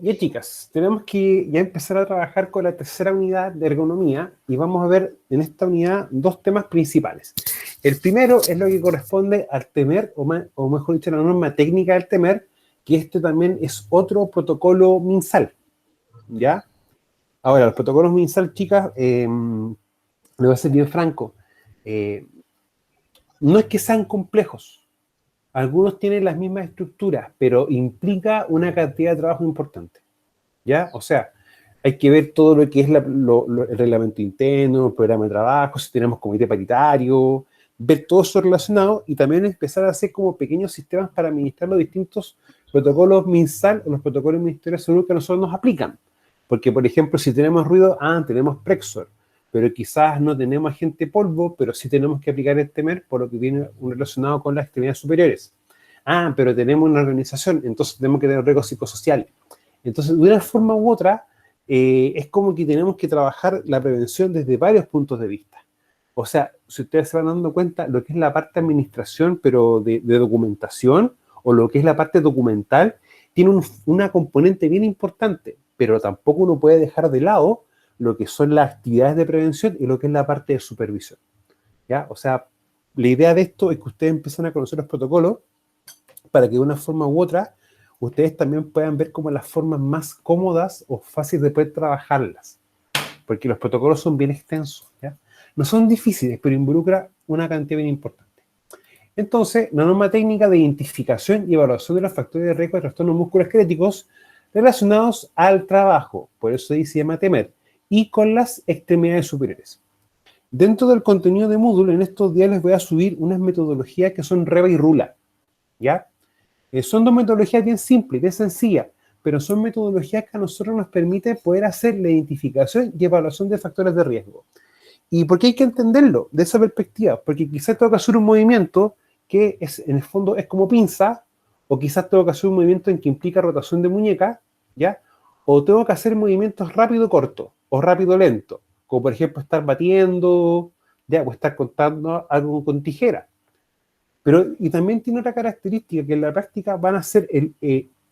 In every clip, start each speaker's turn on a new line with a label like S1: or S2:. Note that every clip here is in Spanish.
S1: Ya chicas, tenemos que ya empezar a trabajar con la tercera unidad de ergonomía y vamos a ver en esta unidad dos temas principales. El primero es lo que corresponde al TEMER, o mejor dicho, la norma técnica del TEMER, que este también es otro protocolo MinSal, ¿ya? Ahora, los protocolos MinSal, chicas, le voy a ser bien franco, eh, no es que sean complejos, algunos tienen las mismas estructuras, pero implica una cantidad de trabajo importante. ¿Ya? O sea, hay que ver todo lo que es el reglamento interno, el programa de trabajo, si tenemos comité paritario, ver todo eso relacionado y también empezar a hacer como pequeños sistemas para administrar los distintos protocolos MinSal o los protocolos del Ministerio de Salud que a nosotros nos aplican. Porque, por ejemplo, si tenemos ruido, tenemos Prexor, pero quizás no tenemos agente polvo, pero sí tenemos que aplicar el TEMER por lo que viene relacionado con las extremidades superiores. Pero tenemos una organización, entonces tenemos que tener riesgos psicosociales. Entonces, de una forma u otra, es como que tenemos que trabajar la prevención desde varios puntos de vista. O sea, si ustedes se van dando cuenta, lo que es la parte de administración, pero de documentación, o lo que es la parte documental, tiene una componente bien importante, pero tampoco uno puede dejar de lado lo que son las actividades de prevención y lo que es la parte de supervisión. ¿Ya? O sea, la idea de esto es que ustedes empiecen a conocer los protocolos para que de una forma u otra ustedes también puedan ver como las formas más cómodas o fáciles de poder trabajarlas, porque los protocolos son bien extensos, ¿ya? No son difíciles, pero involucra una cantidad bien importante. Entonces, la norma técnica de identificación y evaluación de los factores de riesgo de trastornos musculoesqueléticos relacionados al trabajo, por eso ahí se llama TEMER, y con las extremidades superiores. Dentro del contenido de Moodle, en estos días les voy a subir unas metodologías que son REVA y RULA, ¿ya? Son dos metodologías bien simples, bien sencillas, pero son metodologías que a nosotros nos permiten poder hacer la identificación y evaluación de factores de riesgo. ¿Y por qué hay que entenderlo de esa perspectiva? Porque quizás tengo que hacer un movimiento que es, en el fondo es como pinza, o quizás tengo que hacer un movimiento en que implica rotación de muñeca, ¿ya? O tengo que hacer movimientos rápido corto o rápido lento, como por ejemplo estar batiendo, ¿ya? O estar cortando algo con tijera. Pero, y también tiene otra característica, que en la práctica van a ser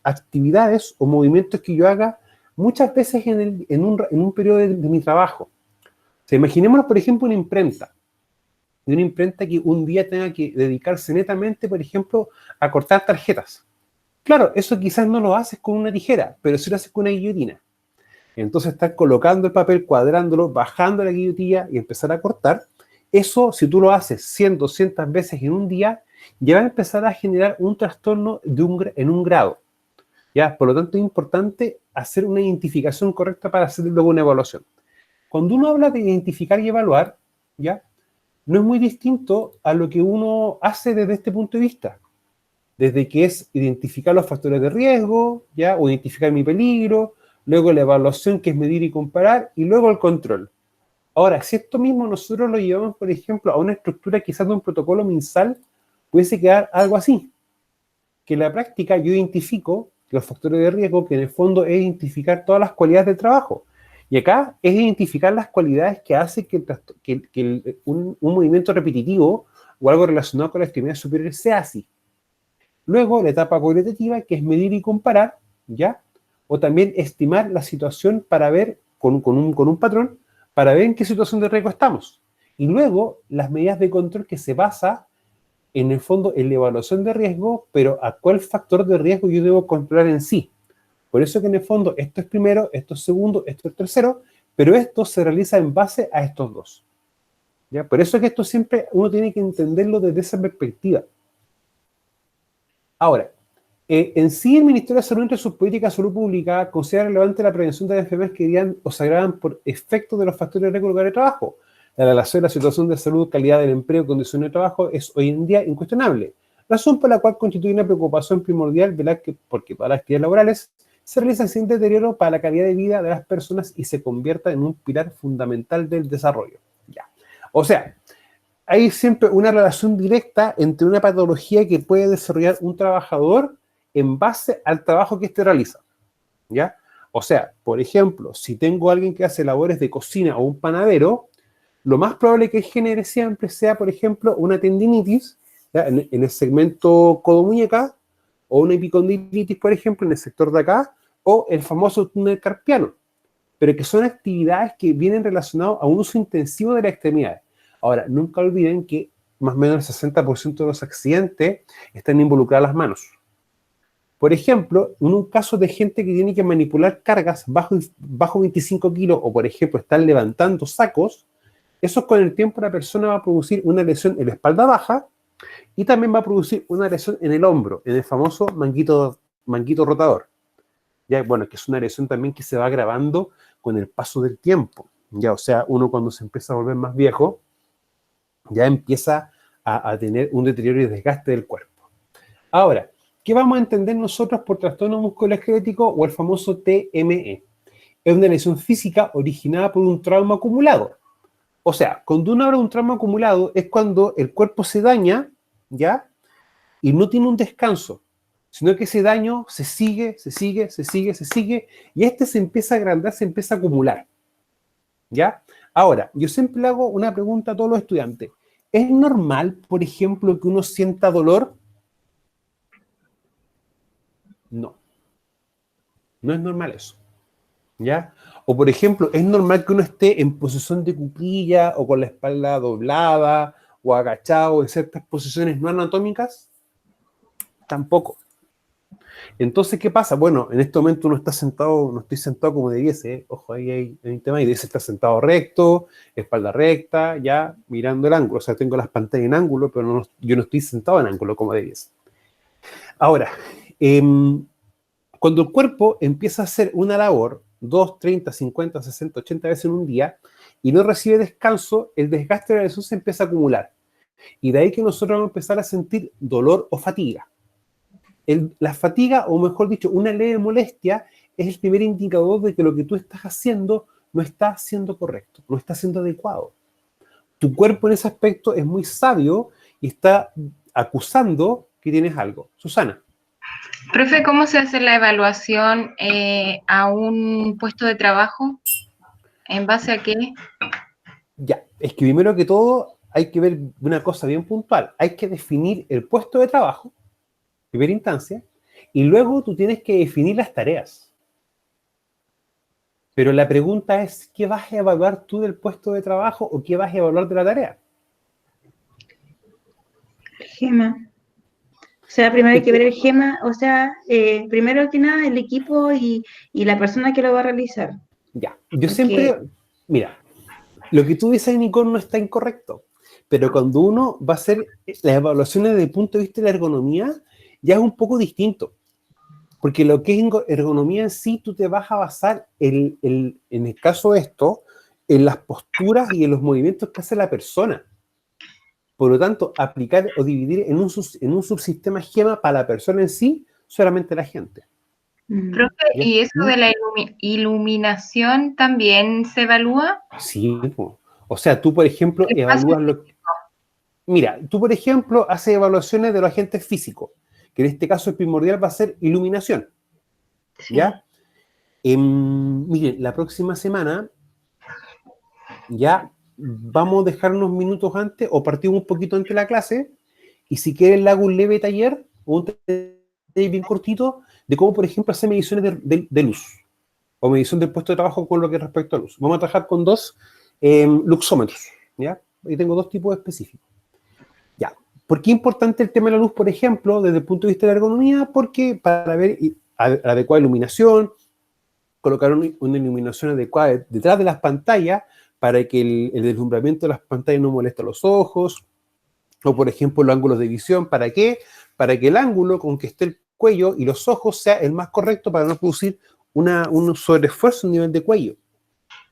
S1: actividades o movimientos que yo haga muchas veces en un periodo de mi trabajo. O sea, imaginémonos, por ejemplo, una imprenta que un día tenga que dedicarse netamente, por ejemplo, a cortar tarjetas. Claro, eso quizás no lo haces con una tijera, pero sí lo haces con una guillotina. Entonces, estar colocando el papel, cuadrándolo, bajando la guillotilla y empezar a cortar, eso, si tú lo haces 100, 200 veces en un día, ya va a empezar a generar un trastorno en un grado. ¿Ya? Por lo tanto, es importante hacer una identificación correcta para hacer luego una evaluación. Cuando uno habla de identificar y evaluar, ¿ya? No es muy distinto a lo que uno hace desde este punto de vista. Desde que es identificar los factores de riesgo, ¿ya? O identificar mi peligro, luego la evaluación, que es medir y comparar, y luego el control. Ahora, si esto mismo nosotros lo llevamos, por ejemplo, a una estructura quizás de un protocolo MinSal, pudiese quedar algo así, que en la práctica yo identifico los factores de riesgo, que en el fondo es identificar todas las cualidades del trabajo. Y acá es identificar las cualidades que hace que un movimiento repetitivo o algo relacionado con la extremidad superior sea así. Luego, la etapa cualitativa, que es medir y comparar, ¿ya? O también estimar la situación para ver, con un patrón, para ver en qué situación de riesgo estamos. Y luego, las medidas de control, que se basa, en el fondo, en la evaluación de riesgo, pero a cuál factor de riesgo yo debo controlar en sí. Por eso que en el fondo, esto es primero, esto es segundo, esto es tercero, pero esto se realiza en base a estos dos. ¿Ya? Por eso es que esto siempre uno tiene que entenderlo desde esa perspectiva. Ahora, en sí el Ministerio de Salud, entre sus políticas de salud pública, considera relevante la prevención de las enfermedades que irían o se agravan por efecto de los factores de riesgo del lugar de trabajo. La relación de la situación de salud, calidad del empleo y condiciones de trabajo es hoy en día incuestionable, razón por la cual constituye una preocupación primordial porque todas las actividades laborales se realizan sin deterioro para la calidad de vida de las personas y se convierta en un pilar fundamental del desarrollo. Ya. O sea, hay siempre una relación directa entre una patología que puede desarrollar un trabajador en base al trabajo que éste realiza, ¿ya? O sea, por ejemplo, si tengo a alguien que hace labores de cocina o un panadero, lo más probable que genere siempre sea, por ejemplo, una tendinitis, ¿ya? En el segmento codo-muñeca, o una epicondilitis, por ejemplo, en el sector de acá, o el famoso túnel carpiano, pero que son actividades que vienen relacionadas a un uso intensivo de las extremidades. Ahora, nunca olviden que más o menos el 60% de los accidentes están involucradas las manos. Por ejemplo, en un caso de gente que tiene que manipular cargas bajo 25 kilos, o por ejemplo, están levantando sacos, eso con el tiempo la persona va a producir una lesión en la espalda baja y también va a producir una lesión en el hombro, en el famoso manguito rotador. Ya, bueno, que es una lesión también que se va agravando con el paso del tiempo. Ya, o sea, uno cuando se empieza a volver más viejo, ya empieza a tener un deterioro y desgaste del cuerpo. Ahora, ¿qué vamos a entender nosotros por trastorno musculoesquelético o el famoso TME? Es una lesión física originada por un trauma acumulado. O sea, cuando uno habla de un trauma acumulado es cuando el cuerpo se daña, ¿ya? Y no tiene un descanso, sino que ese daño se sigue, y este se empieza a agrandar, se empieza a acumular, ¿ya? Ahora, yo siempre le hago una pregunta a todos los estudiantes. ¿Es normal, por ejemplo, que uno sienta dolor? No, no es normal eso, ¿ya? O, por ejemplo, ¿es normal que uno esté en posición de cuclilla o con la espalda doblada o agachado en ciertas posiciones no anatómicas? Tampoco. Entonces, ¿qué pasa? Bueno, en este momento uno está sentado, no estoy sentado como debiese, ojo, ahí hay un tema, y debiese estar sentado recto, espalda recta, ya mirando el ángulo, o sea, tengo las pantallas en ángulo, pero yo no estoy sentado en ángulo como debiese. Ahora, cuando el cuerpo empieza a hacer una labor, 2, 30, 50, 60, 80 veces en un día, y no recibe descanso, el desgaste de la lesión se empieza a acumular. Y de ahí que nosotros vamos a empezar a sentir dolor o fatiga. La fatiga, o mejor dicho, una leve molestia, es el primer indicador de que lo que tú estás haciendo no está siendo correcto, no está siendo adecuado. Tu cuerpo en ese aspecto es muy sabio y está acusando que tienes algo. Susana.
S2: Profe, ¿cómo se hace la evaluación a un puesto de trabajo? ¿En base a qué?
S1: Ya, es que primero que todo hay que ver una cosa bien puntual. Hay que definir el puesto de trabajo, primera instancia, y luego tú tienes que definir las tareas. Pero la pregunta es, ¿qué vas a evaluar tú del puesto de trabajo o qué vas a evaluar de la tarea?
S3: Gema. O sea, primero hay que ver el gema, o sea, primero que nada el equipo y la persona que lo va a realizar.
S1: Ya, yo
S3: Porque...
S1: siempre, mira, lo que tú dices, Nicole, no está incorrecto, pero cuando uno va a hacer las evaluaciones desde el punto de vista de la ergonomía, ya es un poco distinto. Porque lo que es ergonomía en sí, tú te vas a basar, en el caso de esto, en las posturas y en los movimientos que hace la persona. Por lo tanto, aplicar o dividir en un subsistema GEMA para la persona en sí, solamente la gente.
S2: Profe, ¿y eso de la iluminación también se evalúa?
S1: Sí, o sea, tú, por ejemplo, evalúas lo que... Mira, tú, por ejemplo, haces evaluaciones de los agentes físicos, que en este caso el primordial va a ser iluminación. Sí. ¿Ya? Miren, la próxima semana ya vamos a dejar unos minutos antes o partimos un poquito antes de la clase y si quieren le hago un leve taller o un taller bien cortito de cómo, por ejemplo, hacer mediciones de luz o medición del puesto de trabajo con lo que respecta a luz. Vamos a trabajar con dos luxómetros, ¿ya? Y tengo dos tipos específicos. Ya. ¿Por qué es importante el tema de la luz, por ejemplo, desde el punto de vista de la ergonomía? Porque para ver la adecuada iluminación, colocar una iluminación adecuada detrás de las pantallas para que el deslumbramiento de las pantallas no moleste a los ojos, o por ejemplo los ángulos de visión, ¿para qué? Para que el ángulo con que esté el cuello y los ojos sea el más correcto para no producir un sobreesfuerzo a nivel de cuello.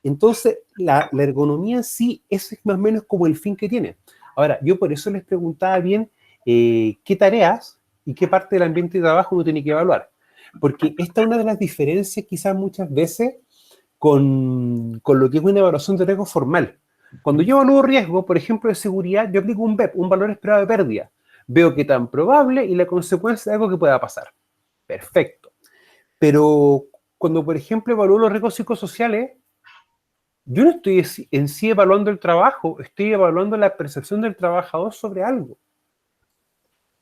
S1: Entonces, la ergonomía en sí, ese es más o menos como el fin que tiene. Ahora, yo por eso les preguntaba bien qué tareas y qué parte del ambiente de trabajo uno tiene que evaluar. Porque esta es una de las diferencias quizás muchas veces con lo que es una evaluación de riesgo formal. Cuando yo evalúo riesgo, por ejemplo, de seguridad, yo aplico un VEP, un valor esperado de pérdida. Veo qué tan probable y la consecuencia de algo que pueda pasar. Perfecto. Pero cuando, por ejemplo, evalúo los riesgos psicosociales, yo no estoy en sí evaluando el trabajo, estoy evaluando la percepción del trabajador sobre algo.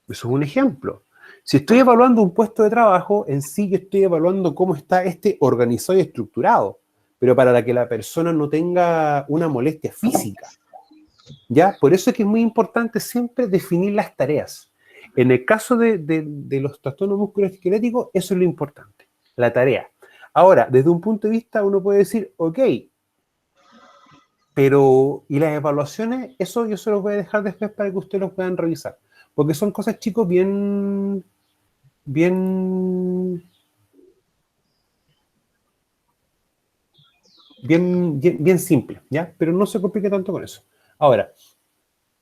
S1: Eso es un ejemplo. Si estoy evaluando un puesto de trabajo, en sí yo estoy evaluando cómo está este organizado y estructurado, pero para que la persona no tenga una molestia física, ¿ya? Por eso es que es muy importante siempre definir las tareas. En el caso de los trastornos musculoesqueléticos, eso es lo importante, la tarea. Ahora, desde un punto de vista, uno puede decir, ok, pero, ¿y las evaluaciones? Eso yo se los voy a dejar después para que ustedes los puedan revisar. Porque son cosas, chicos, bien simples, ¿ya? Pero no se complique tanto con eso. Ahora,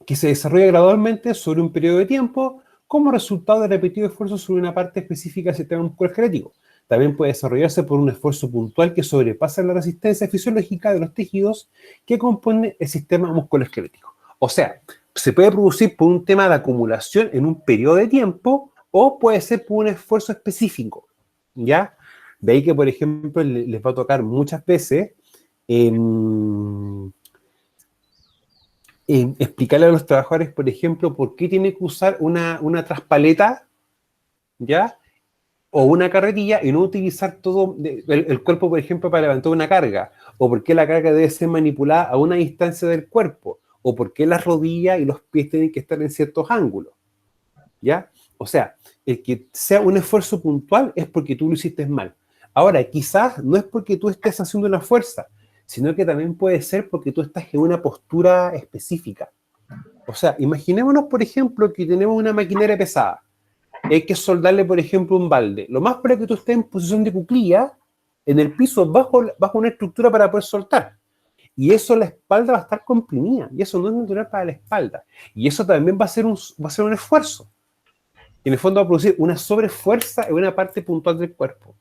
S1: que se desarrolla gradualmente sobre un periodo de tiempo como resultado de repetido esfuerzo sobre una parte específica del sistema musculoesquelético. También puede desarrollarse por un esfuerzo puntual que sobrepasa la resistencia fisiológica de los tejidos que componen el sistema musculoesquelético. O sea, se puede producir por un tema de acumulación en un periodo de tiempo o puede ser por un esfuerzo específico, ¿ya? De ahí que, por ejemplo, les va a tocar muchas veces explicarle a los trabajadores, por ejemplo, por qué tiene que usar una traspaleta, ¿ya? O una carretilla y no utilizar todo el cuerpo, por ejemplo, para levantar una carga, o por qué la carga debe ser manipulada a una distancia del cuerpo, o por qué las rodillas y los pies tienen que estar en ciertos ángulos, ¿ya? O sea, el que sea un esfuerzo puntual es porque tú lo hiciste mal. Ahora, quizás no es porque tú estés haciendo una fuerza, sino que también puede ser porque tú estás en una postura específica. O sea, imaginémonos, por ejemplo, que tenemos una maquinaria pesada. Hay que soldarle, por ejemplo, un balde. Lo más probable es que tú estés en posición de cuclilla, en el piso, bajo una estructura para poder soltar. Y eso, la espalda va a estar comprimida. Y eso no es natural para la espalda. Y eso también va a ser un esfuerzo. Y en el fondo va a producir una sobrefuerza en una parte puntual del cuerpo,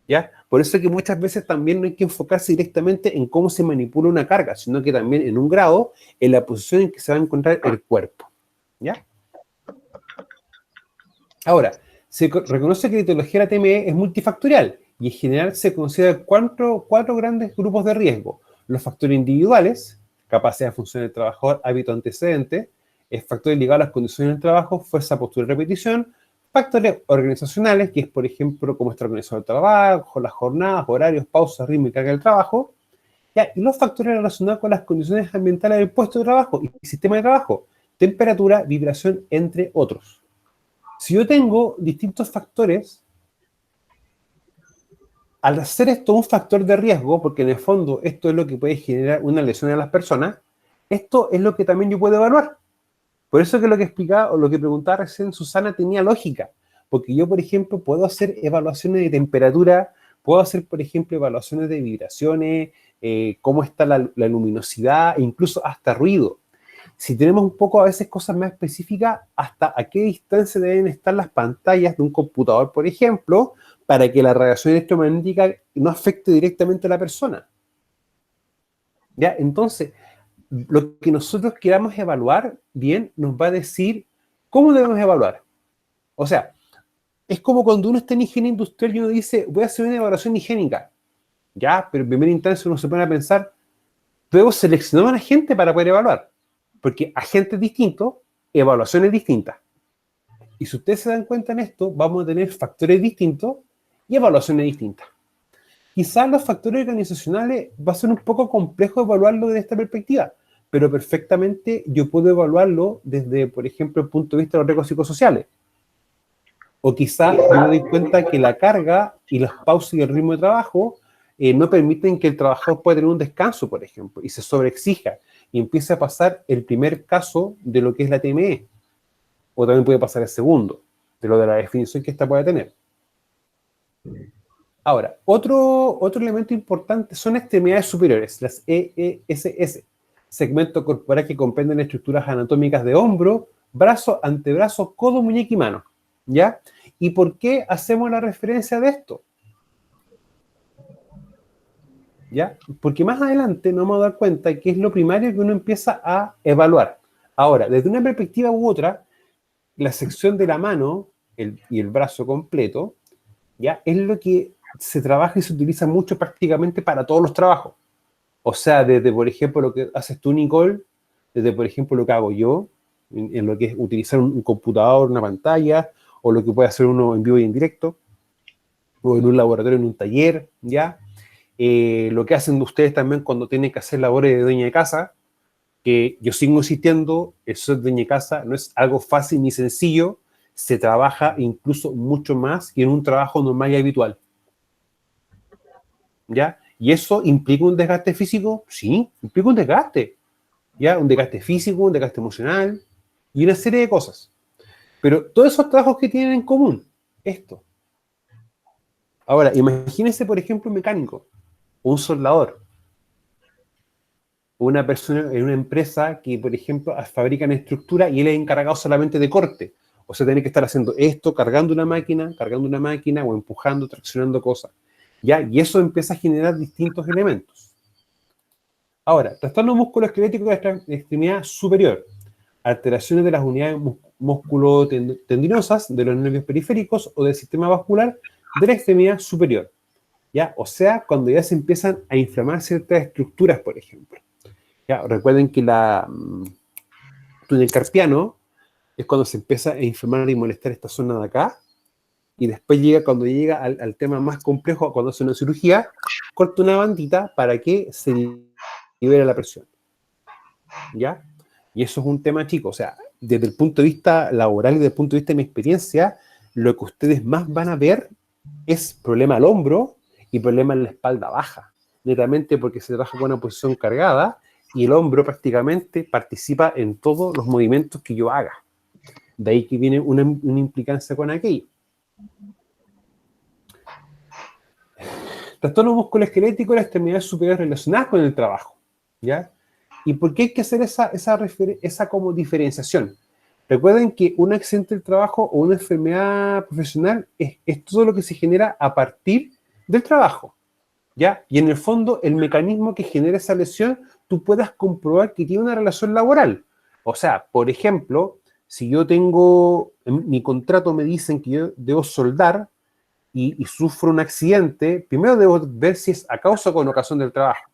S1: ¿ya? Por eso es que muchas veces también no hay que enfocarse directamente en cómo se manipula una carga, sino que también en un grado en la posición en que se va a encontrar el cuerpo, ¿ya? Ahora, se reconoce que la etiología de la TME es multifactorial y en general se considera cuatro grandes grupos de riesgo. Los factores individuales, capacidad de función del trabajador, hábito antecedente, factores ligados a las condiciones del trabajo, fuerza, postura y repetición, factores organizacionales, que es, por ejemplo, cómo está organizado el trabajo, las jornadas, horarios, pausas, ritmo y carga del trabajo, ¿ya? Y los factores relacionados con las condiciones ambientales del puesto de trabajo y sistema de trabajo, temperatura, vibración, entre otros. Si yo tengo distintos factores, al hacer esto un factor de riesgo, porque en el fondo esto es lo que puede generar una lesión a las personas, esto es lo que también yo puedo evaluar. Por eso que lo que explicaba o lo que preguntaba recién Susana tenía lógica, porque yo, por ejemplo, puedo hacer evaluaciones de temperatura, puedo hacer, por ejemplo, evaluaciones de vibraciones, cómo está la luminosidad, e incluso hasta ruido. Si tenemos un poco a veces cosas más específicas, hasta a qué distancia deben estar las pantallas de un computador, por ejemplo, para que la radiación electromagnética no afecte directamente a la persona. ¿Ya? Entonces, lo que nosotros queramos evaluar bien nos va a decir cómo debemos evaluar. O sea, es como cuando uno está en higiene industrial y uno dice, voy a hacer una evaluación higiénica. Ya, pero en primera instancia uno se pone a pensar, debo seleccionar a la gente para poder evaluar. Porque agentes distintos, evaluaciones distintas. Y si ustedes se dan cuenta en esto, vamos a tener factores distintos y evaluaciones distintas. Quizás los factores organizacionales va a ser un poco complejo evaluarlo desde esta perspectiva, pero perfectamente yo puedo evaluarlo desde, por ejemplo, el punto de vista de los riesgos psicosociales. O quizás yo me doy cuenta que la carga y las pausas y el ritmo de trabajo no permiten que el trabajador pueda tener un descanso, por ejemplo, y se sobreexija y empieza a pasar el primer caso de lo que es la TME. O también puede pasar el segundo, de lo de la definición que esta puede tener. Ahora, otro elemento importante son extremidades superiores, las EESS, segmento corporal que comprenden estructuras anatómicas de hombro, brazo, antebrazo, codo, muñeca y mano, ¿ya? ¿Y por qué hacemos la referencia de esto? ¿Ya? Porque más adelante nos vamos a dar cuenta que es lo primario que uno empieza a evaluar. Ahora, desde una perspectiva u otra, la sección de la mano y el brazo completo, ¿ya? Es lo que se trabaja y se utiliza mucho prácticamente para todos los trabajos. O sea, desde, por ejemplo, lo que haces tú, Nicole, desde, por ejemplo, lo que hago yo, en lo que es utilizar un computador, una pantalla, o lo que puede hacer uno en vivo y en directo, o en un laboratorio, en un taller, ¿ya? Lo que hacen ustedes también cuando tienen que hacer labores de dueña de casa, que yo sigo insistiendo, eso de dueña de casa no es algo fácil ni sencillo, se trabaja incluso mucho más que en un trabajo normal y habitual, ¿ya? ¿Y eso implica un desgaste físico? Sí, implica un desgaste, ¿ya? Un desgaste físico, un desgaste emocional y una serie de cosas. Pero todos esos trabajos que tienen en común, esto. Ahora, imagínense, por ejemplo, un mecánico, un soldador, una persona en una empresa que, por ejemplo, fabrican estructura y él es encargado solamente de corte. O sea, tiene que estar haciendo esto, cargando una máquina o empujando, traccionando cosas. ¿Ya? Y eso empieza a generar distintos elementos. Ahora, trastorno musculoesquelético de la extremidad superior. Alteraciones de las unidades musculotendinosas de los nervios periféricos o del sistema vascular de la extremidad superior. ¿Ya? O sea, cuando ya se empiezan a inflamar ciertas estructuras, por ejemplo. ¿Ya? Recuerden que túnel carpiano es cuando se empieza a inflamar y molestar esta zona de acá, y después cuando llega al tema más complejo, cuando hace una cirugía, corta una bandita para que se libere la presión. ¿Ya? Y eso es un tema, chicos. O sea, desde el punto de vista laboral y desde el punto de vista de mi experiencia, lo que ustedes más van a ver es problema al hombro y problema en la espalda baja. Netamente porque se trabaja con una posición cargada y el hombro prácticamente participa en todos los movimientos que yo haga. De ahí que viene una implicancia con aquello. Trastorno musculoesquelético de las extremidades superiores relacionadas con el trabajo, ¿ya? ¿Y por qué hay que hacer esa como diferenciación? Recuerden que un accidente del trabajo o una enfermedad profesional es todo lo que se genera a partir del trabajo, ¿ya? Y en el fondo, el mecanismo que genera esa lesión, tú puedas comprobar que tiene una relación laboral. O sea, por ejemplo, si yo tengo, en mi contrato me dicen que yo debo soldar y sufro un accidente, primero debo ver si es a causa o con ocasión del trabajo,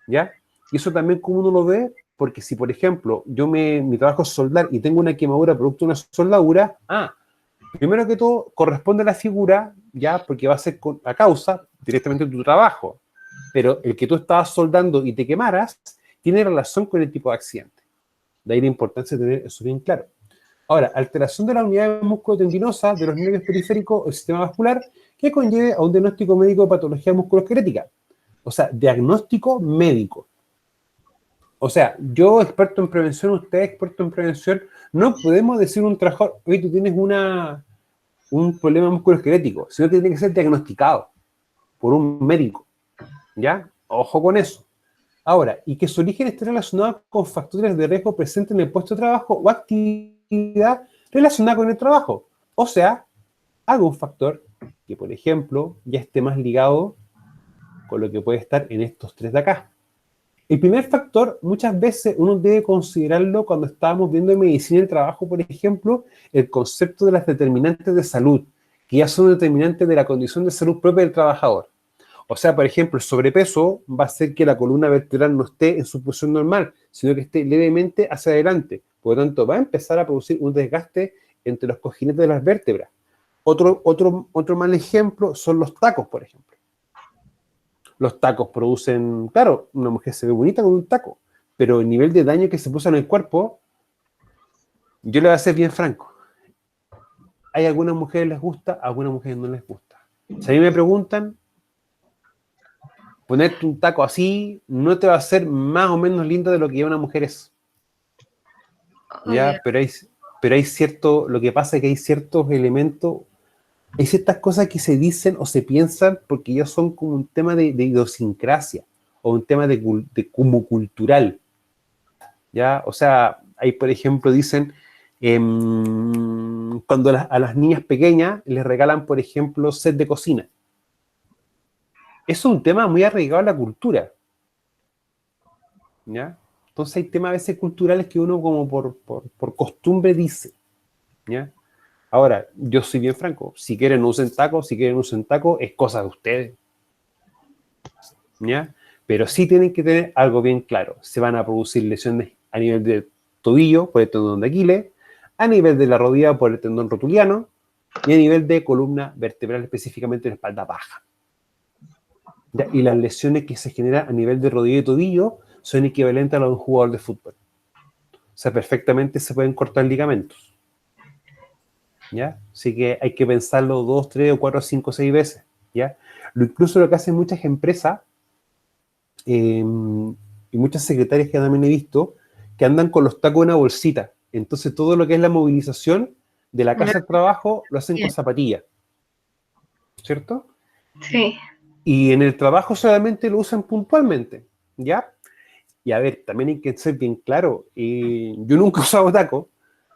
S1: ¿ya? Y eso también como uno lo ve, porque si, por ejemplo, mi trabajo es soldar y tengo una quemadura producto de una soldadura, primero que todo, corresponde a la figura, ¿ya? Porque va a ser a causa directamente de tu trabajo. Pero el que tú estabas soldando y te quemaras, tiene relación con el tipo de accidente. De ahí la importancia de tener eso bien claro. Ahora, alteración de la unidad musculotendinosa de los nervios periféricos o el sistema vascular que conlleve a un diagnóstico médico de patología musculoesquelética. O sea, diagnóstico médico. O sea, yo experto en prevención, usted experto en prevención, no podemos decir a un trabajador, oye, tú tienes un problema musculoesquelético, sino que tiene que ser diagnosticado por un médico, ¿ya? Ojo con eso. Ahora, y que su origen esté relacionado con factores de riesgo presentes en el puesto de trabajo o actividad relacionada con el trabajo. O sea, algún factor que, por ejemplo, ya esté más ligado con lo que puede estar en estos tres de acá. El primer factor, muchas veces uno debe considerarlo cuando estábamos viendo en medicina del trabajo, por ejemplo, el concepto de las determinantes de salud, que ya son determinantes de la condición de salud propia del trabajador. O sea, por ejemplo, el sobrepeso va a hacer que la columna vertebral no esté en su posición normal, sino que esté levemente hacia adelante. Por lo tanto, va a empezar a producir un desgaste entre los cojinetes de las vértebras. Otro mal ejemplo son los tacos, por ejemplo. Los tacos producen, claro, una mujer se ve bonita con un taco, pero el nivel de daño que se puso en el cuerpo, yo le voy a ser bien franco. Hay algunas mujeres les gusta, a algunas mujeres no les gusta. Si a mí me preguntan, ponerte un taco así no te va a hacer más o menos lindo de lo que ya una mujer es. ¿Ya? Pero hay cierto, lo que pasa es que hay ciertos elementos, hay ciertas cosas que se dicen o se piensan porque ya son como un tema de idiosincrasia o un tema de como cultural. ¿Ya? O sea, ahí por ejemplo dicen, cuando a las niñas pequeñas les regalan, por ejemplo, set de cocina. Eso es un tema muy arraigado a la cultura. ¿Ya? Entonces hay temas a veces culturales que uno como por costumbre dice. ¿Ya? Ahora, yo soy bien franco. Si quieren usen taco, es cosa de ustedes. ¿Ya? Pero sí tienen que tener algo bien claro. Se van a producir lesiones a nivel del tobillo por el tendón de Aquiles, a nivel de la rodilla por el tendón rotuliano, y a nivel de columna vertebral, específicamente en la espalda baja. ¿Ya? Y las lesiones que se generan a nivel de rodilla y tobillo son equivalentes a las de un jugador de fútbol. O sea, perfectamente se pueden cortar ligamentos. ¿Ya? Así que hay que pensarlo 2, 3, 4, 5, 6 veces. ¿Ya? Incluso lo que hacen muchas empresas y muchas secretarias que también he visto, que andan con los tacos en una bolsita. Entonces todo lo que es la movilización de la casa al trabajo lo hacen con zapatillas. ¿Cierto?
S2: Sí.
S1: Y en el trabajo solamente lo usan puntualmente. ¿Ya? Y a ver, también hay que ser bien claro. Yo nunca he usado tacos,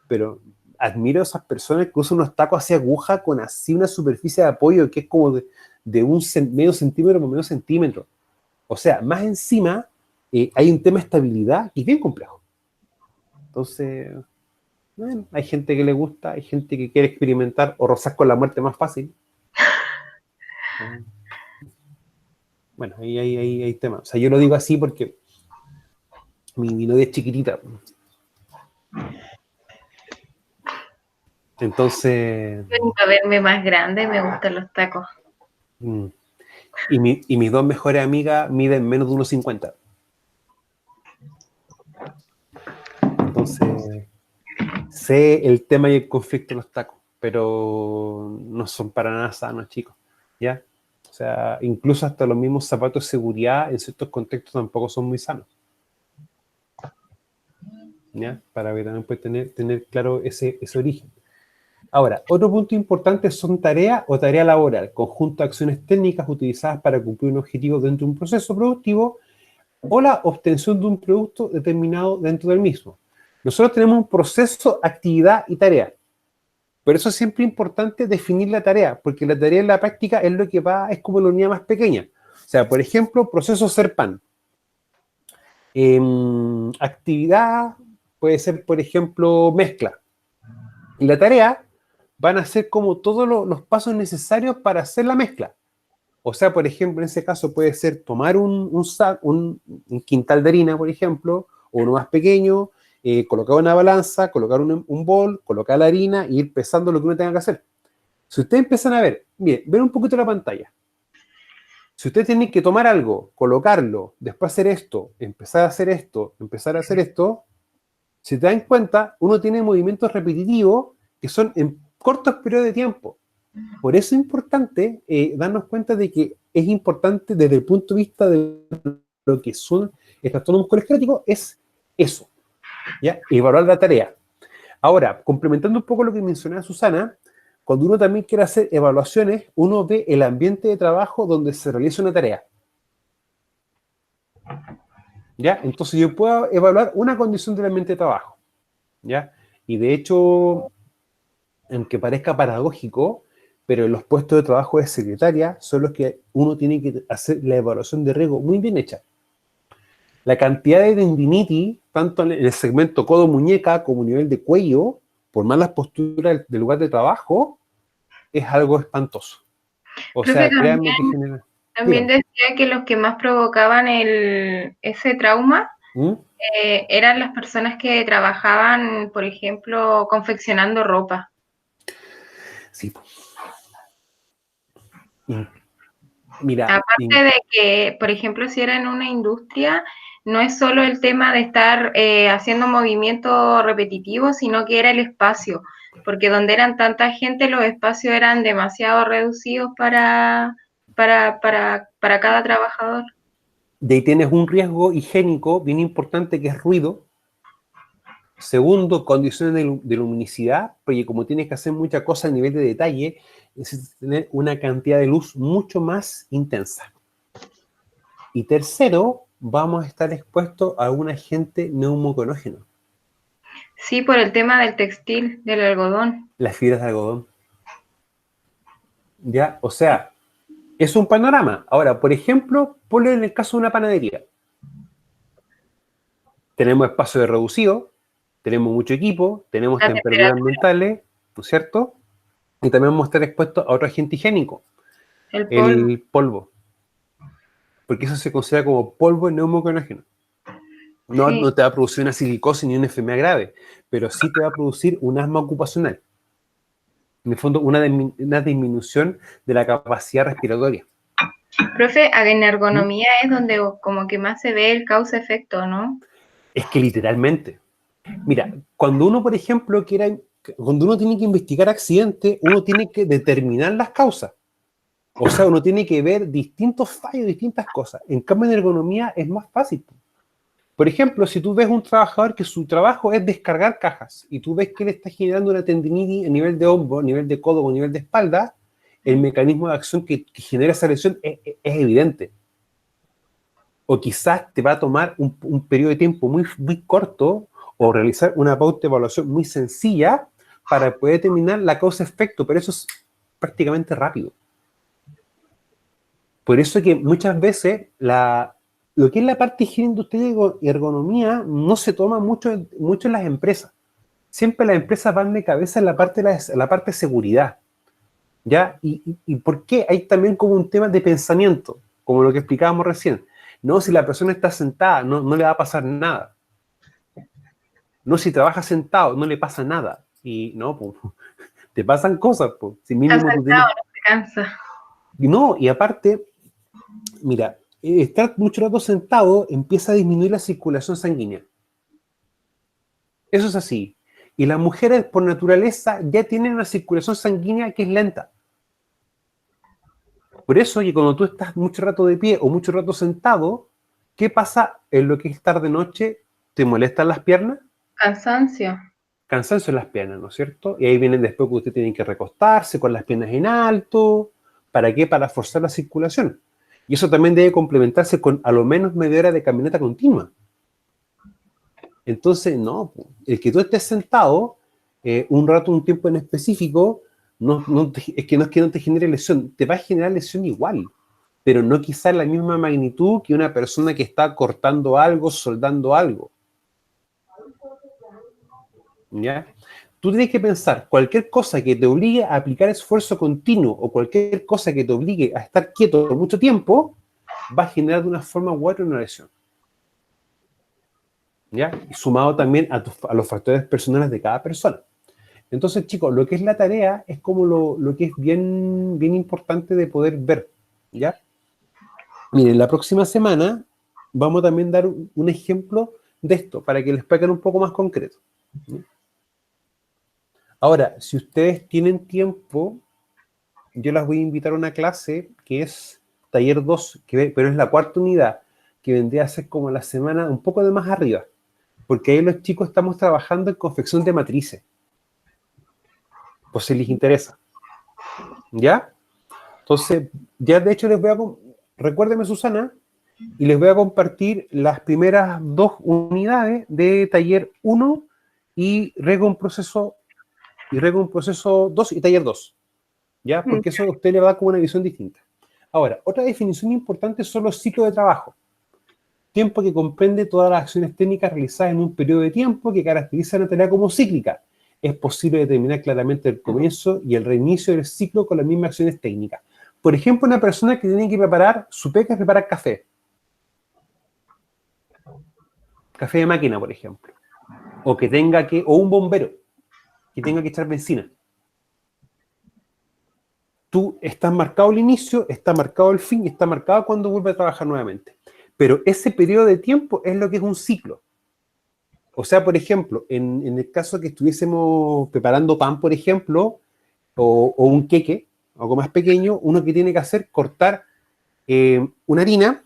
S1: pero admiro a esas personas que usan unos tacos así aguja con así una superficie de apoyo que es como de medio centímetro por medio centímetro. O sea, más encima hay un tema de estabilidad que es bien complejo. Entonces, bueno, hay gente que le gusta, hay gente que quiere experimentar o rozar con la muerte más fácil. Bueno, ahí hay temas. O sea, yo lo digo así porque mi novia es chiquitita. Entonces...
S2: Para verme más grande, me gustan los tacos.
S1: Y mis dos mejores amigas miden menos de 1,50. Entonces, sé el tema y el conflicto de los tacos, pero no son para nada sanos, chicos. ¿Ya? O sea, incluso hasta los mismos zapatos de seguridad en ciertos contextos tampoco son muy sanos. ¿Ya? Para que también puede tener claro ese origen. Ahora, otro punto importante son tarea o tarea laboral, conjunto de acciones técnicas utilizadas para cumplir un objetivo dentro de un proceso productivo o la obtención de un producto determinado dentro del mismo. Nosotros tenemos un proceso, actividad y tarea. Por eso es siempre importante definir la tarea, porque la tarea en la práctica es lo que va, es como la unidad más pequeña. O sea, por ejemplo, proceso hacer pan. Actividad puede ser, por ejemplo, mezcla. Y la tarea van a ser como todos los pasos necesarios para hacer la mezcla. O sea, por ejemplo, en ese caso puede ser tomar un quintal de harina, por ejemplo, o uno más pequeño, colocar una balanza, colocar un bol, colocar la harina e ir pesando lo que uno tenga que hacer. Si ustedes empiezan a ver, miren, ven un poquito la pantalla. Si ustedes tienen que tomar algo, colocarlo, después hacer esto, empezar a hacer esto, empezar a hacer esto, si te dan cuenta, uno tiene movimientos repetitivos que son en cortos periodos de tiempo. Por eso es importante darnos cuenta de que es importante desde el punto de vista de lo que son el trastorno musculoesquelético, es eso, ¿ya? Evaluar la tarea. Ahora, complementando un poco lo que mencionaba Susana, cuando uno también quiere hacer evaluaciones, uno ve el ambiente de trabajo donde se realiza una tarea. ¿Ya? Entonces yo puedo evaluar una condición del ambiente de trabajo. ¿Ya? Y de hecho, aunque parezca paradójico, pero los puestos de trabajo de secretaria son los que uno tiene que hacer la evaluación de riesgo muy bien hecha. La cantidad de tendinitis, tanto en el segmento codo-muñeca como a nivel de cuello, por malas posturas del lugar de trabajo, es algo espantoso. O
S2: Creo
S1: sea,
S2: que
S1: créanme que genera...
S2: también
S1: Dígame.
S2: decía que los que más provocaban ese trauma
S1: ¿Mm?
S2: eran las personas que trabajaban, por ejemplo, confeccionando ropa.
S1: Sí. Mira,
S2: Aparte de que, por ejemplo, si era en una industria, no es solo el tema de estar haciendo movimientos repetitivos, sino que era el espacio, porque donde eran tanta gente, los espacios eran demasiado reducidos para cada trabajador.
S1: de ahí tienes un riesgo higiénico bien importante que es ruido. Segundo, condiciones de luminosidad, porque como tienes que hacer muchas cosas a nivel de detalle, necesitas tener una cantidad de luz mucho más intensa. Y tercero, vamos a estar expuestos a un agente neumoconógeno,
S2: Sí, por el tema del textil, del algodón.
S1: las fibras de algodón. ¿Ya? O sea, es un panorama. Ahora, por ejemplo, ponle en el caso de una panadería. Tenemos espacio de reducido, tenemos mucho equipo, tenemos
S2: La
S1: temperaturas
S2: temperatura,
S1: ambientales, ¿no es cierto? Y también vamos a estar expuestos a otro agente higiénico,
S2: el polvo.
S1: el polvo, porque eso se considera como polvo neumoconógeno. No,
S2: Sí.
S1: no te va a producir una silicosis ni una enfermedad grave, pero sí te va a producir un asma ocupacional. En el fondo, una disminución de la capacidad respiratoria.
S2: Profe, en ergonomía es donde como que más se ve el causa-efecto, ¿no?
S1: Es que literalmente, mira, cuando uno, por ejemplo, cuando uno tiene que investigar accidentes, uno tiene que determinar las causas. O sea, uno tiene que ver distintos fallos, distintas cosas. En cambio, en ergonomía es más fácil. Por ejemplo, si tú ves un trabajador que su trabajo es descargar cajas y tú ves que le está generando una tendinitis a nivel de hombro, a nivel de codo o a nivel de espalda, el mecanismo de acción que genera esa lesión es evidente. O quizás te va a tomar un periodo de tiempo muy, muy corto o realizar una pauta de evaluación muy sencilla para poder determinar la causa-efecto, pero eso es prácticamente rápido. Por eso que muchas veces lo que es la parte de higiene industrial y ergonomía no se toma mucho en las empresas. Siempre las empresas van de cabeza en la parte de seguridad. ¿Ya? ¿Y por qué? Hay también como un tema de pensamiento, como lo que explicábamos recién. No, si la persona está sentada, no le va a pasar nada. No, si trabaja sentado, no le pasa nada. Y no, pues, te pasan cosas, pues. Si mínimo tú tienes...
S2: No se cansa.
S1: No, y aparte, mira, estar mucho rato sentado empieza a disminuir la circulación sanguínea. Eso es así. Y las mujeres, por naturaleza, ya tienen una circulación sanguínea que es lenta. Por eso, que cuando tú estás mucho rato de pie o mucho rato sentado, ¿qué pasa en lo que es tarde-noche? ¿Te molestan las piernas?
S2: Cansancio.
S1: Cansancio en las piernas, ¿no es cierto? Y ahí vienen después que usted tiene que recostarse con las piernas en alto. ¿Para qué? Para forzar la circulación. Y eso también debe complementarse con a lo menos media hora de caminata continua. Entonces, no, el que tú estés sentado un rato, un tiempo en específico, es que no te genere lesión, te va a generar lesión igual, pero no quizá en la misma magnitud que una persona que está cortando algo, soldando algo. ¿Ya? Tú tienes que pensar, cualquier cosa que te obligue a aplicar esfuerzo continuo o cualquier cosa que te obligue a estar quieto por mucho tiempo, va a generar de una forma u otra una lesión. ¿Ya? Y sumado también a los factores personales de cada persona. Entonces, chicos, lo que es la tarea es como lo que es bien, bien importante de poder ver, ¿ya? Miren, la próxima semana vamos a también dar un ejemplo de esto, para que les expliquen un poco más concreto. ¿Ya? Ahora, si ustedes tienen tiempo, yo las voy a invitar a una clase que es taller 2, pero es la cuarta unidad, que vendría a ser como la semana un poco de más arriba, porque ahí los chicos estamos trabajando en confección de matrices. Pues si les interesa. ¿Ya? Entonces, ya de hecho recuérdeme, Susana, y les voy a compartir las primeras 2 unidades de taller 1 y Riesgo en Proceso 2 y taller 2. ¿Ya? Porque eso a usted le va a dar como una visión distinta. Ahora, otra definición importante son los ciclos de trabajo. Tiempo que comprende todas las acciones técnicas realizadas en un periodo de tiempo que caracteriza una tarea como cíclica. Es posible determinar claramente el comienzo y el reinicio del ciclo con las mismas acciones técnicas. Por ejemplo, una persona que tiene que preparar, su pega es preparar café. Café de máquina, por ejemplo. O un bombero que tenga que echar benzina. Tú estás marcado el inicio, está marcado el fin y está marcado cuando vuelve a trabajar nuevamente. Pero ese periodo de tiempo es lo que es un ciclo. O sea, por ejemplo, en el caso que estuviésemos preparando pan, por ejemplo, o un queque, algo más pequeño, uno que tiene que hacer, cortar una harina,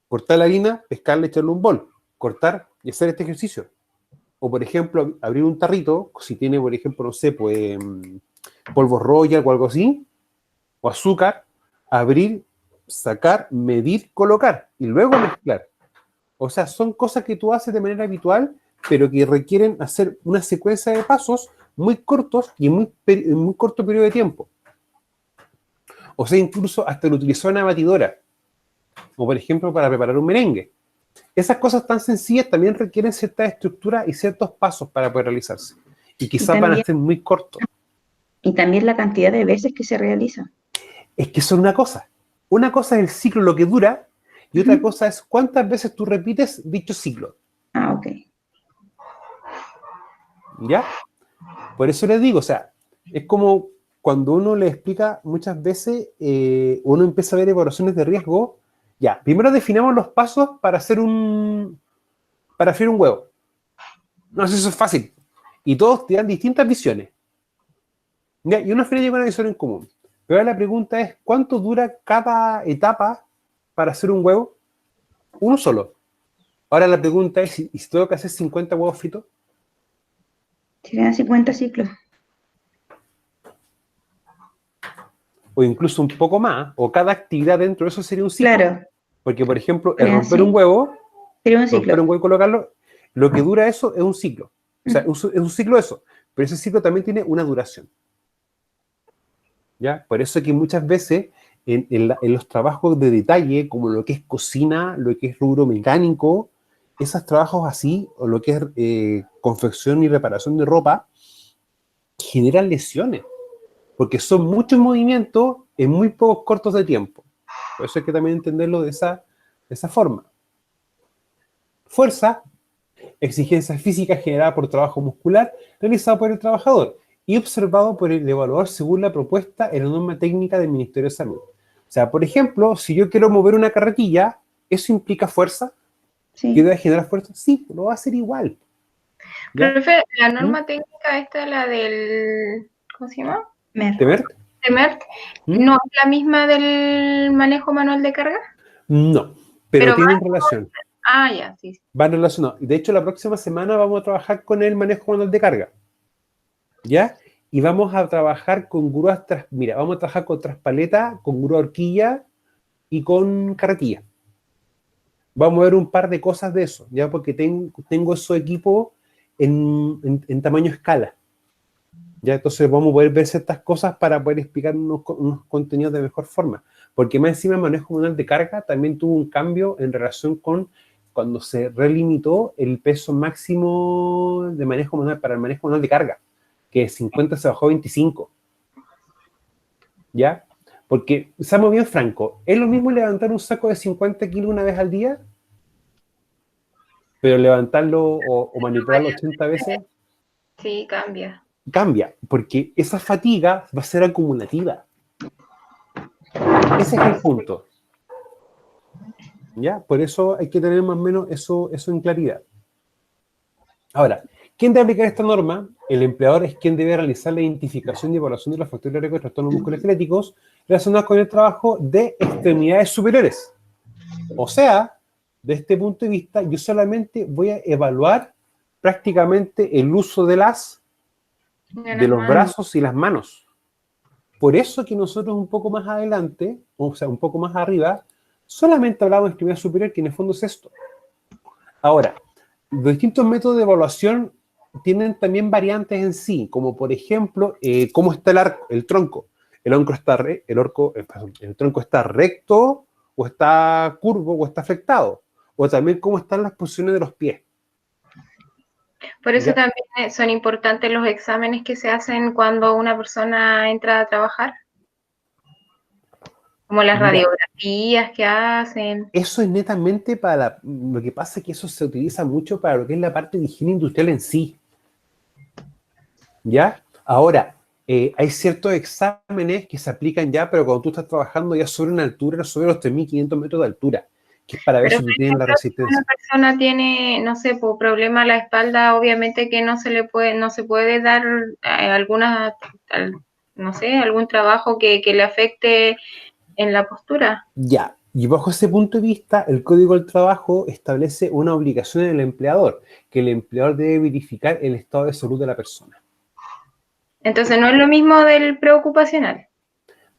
S1: cortar la harina, pescarla, echarle un bol, cortar y hacer este ejercicio. O, por ejemplo, abrir un tarrito, si tiene, por ejemplo, no sé, pues polvo Royal o algo así, o azúcar, abrir, sacar, medir, colocar y luego mezclar. O sea, son cosas que tú haces de manera habitual, pero que requieren hacer una secuencia de pasos muy cortos y en muy corto periodo de tiempo. O sea, incluso hasta lo utilizó una batidora, o por ejemplo para preparar un merengue. Esas cosas tan sencillas también requieren cierta estructura y ciertos pasos para poder realizarse. Y quizás van a ser muy cortos.
S3: Y también la cantidad de veces que se realiza.
S1: Es que son una cosa. Una cosa es el ciclo, lo que dura, y otra cosa es cuántas veces tú repites dicho ciclo.
S3: Ah, ok.
S1: ¿Ya? Por eso les digo, o sea, Es como cuando uno le explica muchas veces, uno empieza a ver evaluaciones de riesgo. Ya, primero definamos los pasos para para freír un huevo. No sé si eso es fácil. Y todos tienen distintas visiones. ¿Ya? Y uno al final llega a una visión en común. Pero ahora la pregunta es, ¿cuánto dura cada etapa para hacer un huevo? Uno solo. Ahora la pregunta es, ¿y si tengo que hacer 50 huevos fritos?
S3: Serían 50 ciclos.
S1: O incluso un poco más, o cada actividad dentro de eso sería un ciclo.
S3: Claro,
S1: Porque, por ejemplo, el romper
S3: sí.
S1: un huevo,
S3: Sería un
S1: romper
S3: ciclo.
S1: un huevo y colocarlo, lo que dura eso es un ciclo. O sea, es un ciclo eso. Pero ese ciclo también tiene una duración. ¿Ya? Por eso que muchas veces en los trabajos de detalle, como lo que es cocina, lo que es rubro mecánico, esos trabajos así, o lo que es confección y reparación de ropa, generan lesiones. Porque son muchos movimientos en muy pocos cortos de tiempo. Por eso hay que también entenderlo de esa forma. Fuerza, exigencia física generada por trabajo muscular realizado por el trabajador y observado por el evaluador según la propuesta en la norma técnica del Ministerio de Salud. O sea, por ejemplo, si yo quiero mover una carretilla, ¿eso implica fuerza?
S3: Sí.
S1: ¿Que debe generar fuerza? Sí, lo va a hacer igual. ¿Ya?
S2: Profe, la norma técnica esta, la del, ¿cómo se llama?
S1: ¿Temert?
S2: TEMERT,
S1: ¿Mm?
S2: ¿no es la misma del manejo manual de carga?
S1: No, pero
S2: Pero
S1: tienen relación.
S2: ya, sí.
S1: Van relacionados. De hecho, la próxima semana vamos a trabajar con el manejo manual de carga. ¿Ya? Y vamos a trabajar con grúas, mira, vamos a trabajar con traspaleta, con grúa horquilla y con carretilla. Vamos a ver un par de cosas de eso, ¿ya? Porque tengo esos equipos en tamaño escala. ¿Ya? Entonces vamos a poder ver ciertas cosas para poder explicar unos contenidos de mejor forma. Porque más encima el manejo manual de carga también tuvo un cambio en relación con cuando se relimitó el peso máximo de manejo manual para el manejo manual de carga, que de 50 se bajó a 25. ¿Ya? Porque, seamos bien francos, ¿es lo mismo levantar un saco de 50 kilos una vez al día? Pero levantarlo o manipularlo 80 veces,
S2: Sí, cambia.
S1: cambia, porque esa fatiga va a ser acumulativa. Ese es el punto. ¿Ya? Por eso hay que tener más o menos eso en claridad. Ahora, ¿quién debe aplicar esta norma? El empleador es quien debe realizar la identificación y evaluación de los factores de riesgo de trastornos musculoesqueléticos relacionados con el trabajo de extremidades superiores. O sea, de este punto de vista, yo solamente voy a evaluar prácticamente el uso de los brazos y las manos. Por eso que nosotros un poco más adelante, o sea, un poco más arriba, solamente hablamos de extremidad superior, que en el fondo es esto. Ahora, los distintos métodos de evaluación tienen también variantes en sí, como por ejemplo, cómo está el tronco. El tronco está recto, o está curvo, o está flectado. O también cómo están las posiciones de los pies.
S2: Por eso
S1: ¿Ya?
S2: también son importantes los exámenes que se hacen cuando una persona entra a trabajar, como las
S1: Mira,
S2: radiografías que hacen.
S1: eso es netamente lo que pasa es que eso se utiliza mucho para lo que es la parte de higiene industrial en sí. ¿Ya? Ahora, hay ciertos exámenes que se aplican ya, pero cuando tú estás trabajando ya sobre una altura, sobre los 3.500 metros de altura, que es para ver
S2: Pero,
S1: si tú
S2: por
S1: tienes la
S2: ejemplo, si una
S1: resistencia.
S2: persona tiene, no sé, por problema a la espalda, obviamente que no se puede dar no sé, algún trabajo que le afecte en la postura.
S1: Ya, y bajo ese punto de vista, el Código del Trabajo establece una obligación en el empleador, que el empleador debe verificar el estado de salud de la persona.
S2: Entonces no es lo mismo del preocupacional.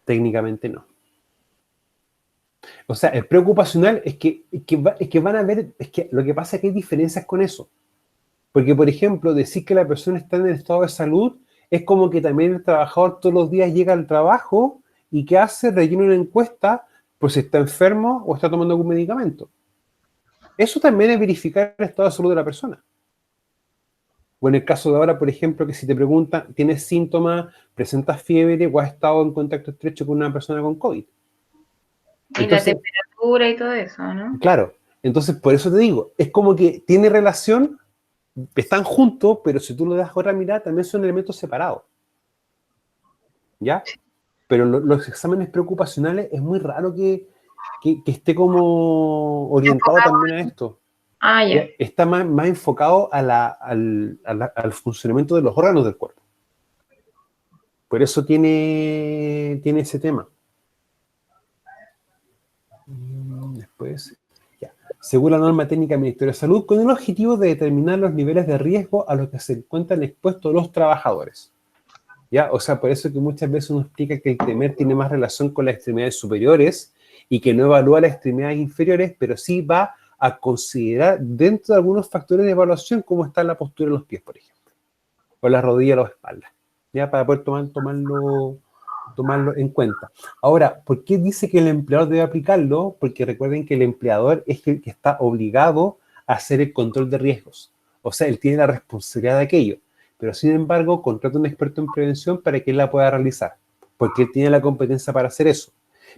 S1: Técnicamente no. O sea, el preocupacional es que van a ver, es que lo que pasa es que hay diferencias con eso. Porque, por ejemplo, decir que la persona está en el estado de salud es como que también el trabajador todos los días llega al trabajo y ¿qué hace? Rellena una encuesta por si está enfermo o está tomando algún medicamento. Eso también es verificar el estado de salud de la persona. O en el caso de ahora, por ejemplo, que si te preguntan, ¿tienes síntomas, presentas fiebre o has estado en contacto estrecho con una persona con COVID?
S2: Y la temperatura y todo eso, ¿no?
S1: Claro, entonces por eso te digo, es como que tiene relación, están juntos, pero si tú le das otra mirada, también son elementos separados. ¿ya? Pero los exámenes preocupacionales es muy raro que esté como orientado también a esto.
S2: Ah, ya.
S1: Está más enfocado al funcionamiento de los órganos del cuerpo. Por eso tiene ese tema. Después, ya. Según la norma técnica del Ministerio de Salud, con el objetivo de determinar los niveles de riesgo a los que se encuentran expuestos los trabajadores. ¿Ya? O sea, por eso que muchas veces uno explica que el TEMER tiene más relación con las extremidades superiores y que no evalúa las extremidades inferiores, pero sí va a considerar dentro de algunos factores de evaluación cómo está la postura de los pies, por ejemplo, o la rodilla o la espalda, ¿ya? Para poder tomarlo en cuenta. Ahora, ¿por qué dice que el empleador debe aplicarlo? Porque recuerden que el empleador es el que está obligado a hacer el control de riesgos. O sea, él tiene la responsabilidad de aquello. Pero, sin embargo, contrata a un experto en prevención para que él la pueda realizar. Porque él tiene la competencia para hacer eso.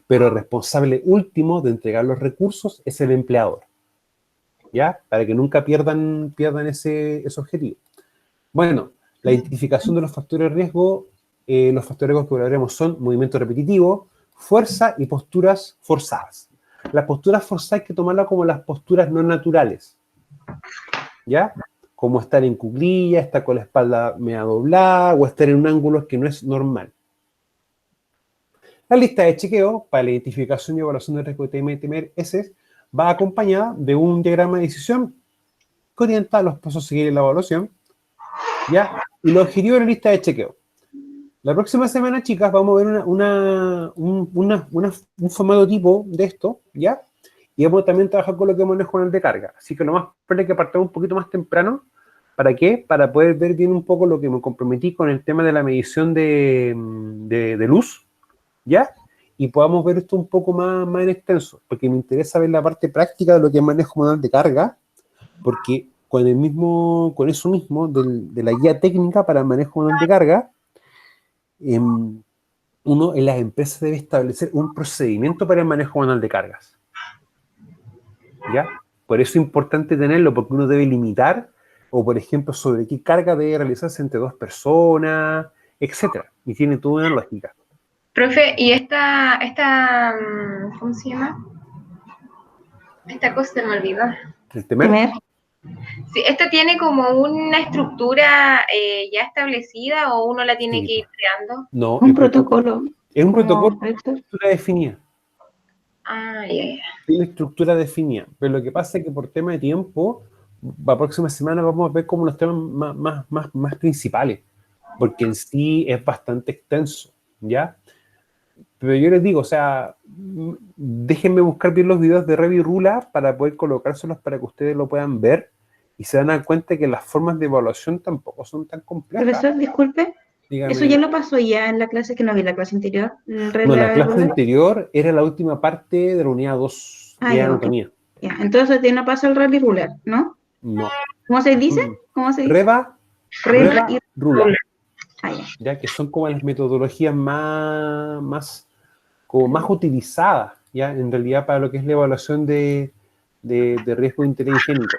S1: Pero el responsable último de entregar los recursos es el empleador. ¿Ya? Para que nunca pierdan ese objetivo. Bueno, la identificación de los factores de riesgo. Los factores de riesgo que hablaremos son movimiento repetitivo, fuerza y posturas forzadas. Las posturas forzadas hay que tomarlas como las posturas no naturales, ¿ya? Como estar en cuclillas, estar con la espalda media doblada o estar en un ángulo que no es normal. La lista de chequeo para la identificación y evaluación del riesgo de TEMER-S va acompañada de un diagrama de decisión que orienta los pasos a seguir en la evaluación, ¿ya? Y los objetivos de la lista de chequeo. La próxima semana, chicas, vamos a ver un formato tipo de esto, ¿ya? Y vamos a también trabajar con lo que hemos en el de carga. Así que lo más probable es que partamos un poquito más temprano. ¿Para qué? Para poder ver bien un poco lo que me comprometí con el tema de la medición de luz, ¿ya? Y podamos ver esto un poco más en extenso, porque me interesa ver la parte práctica de lo que es manejo modal de carga, porque con eso mismo, de la guía técnica para el manejo modal de carga, uno en las empresas debe establecer un procedimiento para el manejo manual de cargas. ¿Ya? Por eso es importante tenerlo, porque uno debe limitar, o por ejemplo, sobre qué carga debe realizarse entre 2 personas, etcétera. Y tiene toda una lógica.
S2: Profe, ¿y cómo se llama? Esta cosa se me olvidó.
S1: ¿El TEMER?
S2: Sí, ¿esta tiene como una estructura ya establecida o uno la tiene que ir creando?
S1: No,
S3: un protocolo.
S1: Es un protocolo
S3: Como
S1: con estructura definida.
S2: Ah, ya.
S1: Tiene estructura definida. Pero lo que pasa es que por tema de tiempo, la próxima semana vamos a ver como los temas más principales. Porque en sí es bastante extenso, ¿ya? Pero yo les digo, o sea, déjenme buscar bien los videos de Revi Rula para poder colocárselos para que ustedes lo puedan ver y se dan a cuenta que las formas de evaluación tampoco son tan complejas.
S3: Profesor, disculpe.
S1: Dígame.
S3: Eso ya lo pasó ya en la clase, que no vi la clase anterior.
S1: No, la clase anterior era la última parte de la unidad 2 de anatomía.
S3: Ya, entonces no pasa el Revi Ruler, ¿no?
S1: No.
S3: ¿Cómo se dice? ¿Cómo se dice?
S1: Reva y Rula.
S3: Ya,
S1: que son como las metodologías más utilizadas, ya, en realidad, para lo que es la evaluación de riesgo de interés higiénico.